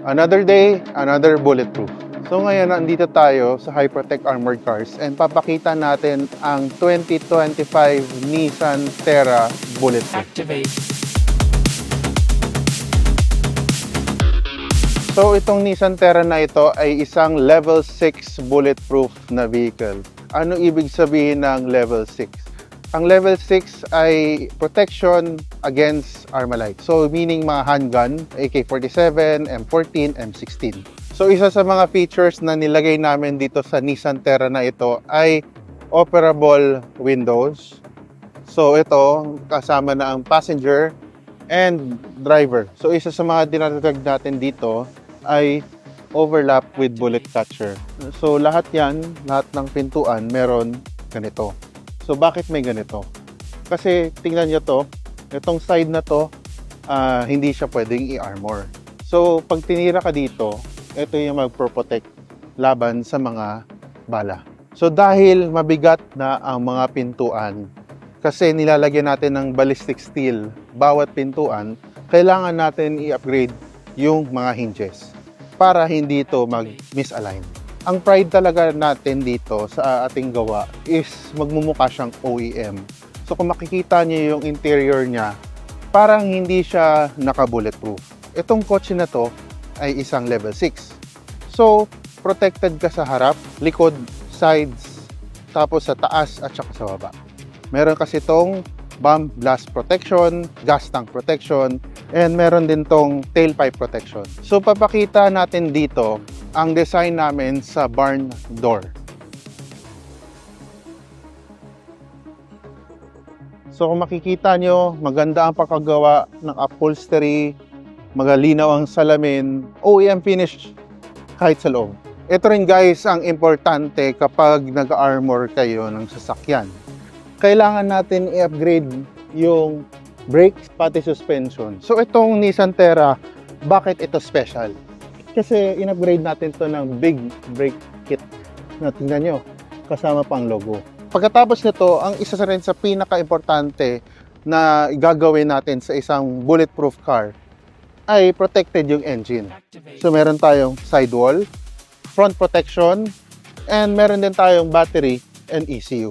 Another day, another bulletproof. So ngayon, nandito tayo sa Hypertech Armored Cars and papakita natin ang 2025 Nissan Terra Bulletproof. Activate. So itong Nissan Terra na ito ay isang level 6 bulletproof na vehicle. Ano ibig sabihin ng level 6? Ang level 6 ay protection against Armalite. So meaning mga handgun, AK-47, M14, M16. So isa sa mga features na nilagay namin dito sa Nissan Terra na ito ay operable windows. So ito kasama na ang passenger and driver. So isa sa mga dinatagdag natin dito ay overlap with bullet catcher. So lahat ng pintuan meron ganito. So bakit may ganito? Kasi tingnan nyo to, itong side na to, hindi siya pwedeng i-armor. So pag tinira ka dito, ito yung magpro-protect laban sa mga bala. So dahil mabigat na ang mga pintuan, kasi nilalagyan natin ng ballistic steel bawat pintuan, kailangan natin i-upgrade yung mga hinges para hindi ito mag-misalign. Ang pride talaga natin dito sa ating gawa is magmumukha siyang OEM. So kung makikita niyo yung interior niya, parang hindi siya naka-bulletproof. Itong kotse na to ay isang level 6. So, protected ka sa harap, likod, sides, tapos sa taas at saka sa baba. Meron kasi itong bomb blast protection, gas tank protection, and meron din tong tailpipe protection. So, papakita natin dito ang design namin sa barn door. So, kung makikita nyo, maganda ang pagkagawa ng upholstery, magalinaw ang salamin, OEM finish kahit sa loob. Ito rin guys ang importante kapag nag-armor kayo ng sasakyan. Kailangan natin i-upgrade yung brakes pati suspension. So itong Nissan Terra, bakit ito special? Kasi in-upgrade natin to ng big brake kit na tingnan nyo, kasama pang logo. Pagkatapos nito, ang isa rin sa pinaka-importante na gagawin natin sa isang bulletproof car ay protected yung engine. So meron tayong sidewall, front protection, and meron din tayong battery and ECU.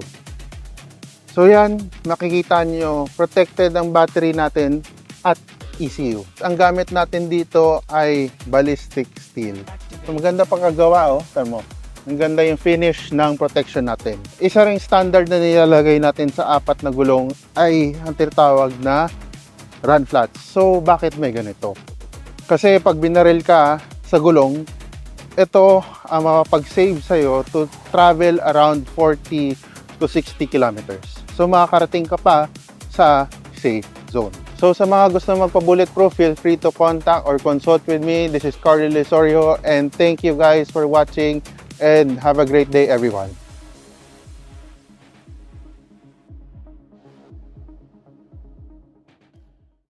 So yan, makikita nyo, protected ang battery natin at ECU. Ang gamit natin dito ay ballistic steel. So maganda pagkagawa, oh. Tama mo. Ang ganda yung finish ng protection natin. Isa ring standard na nilalagay natin sa apat na gulong ay ang tinatawag na run flats. So bakit may ganito? Kasi pag binaril ka sa gulong, ito ang makapag-save sa'yo to travel around 40 to 60 kilometers. So makakarating ka pa sa safe zone. So sa mga gusto magpa-bulletproof, feel free to contact or consult with me. This is Carly Lesorio and thank you guys for watching and have a great day everyone.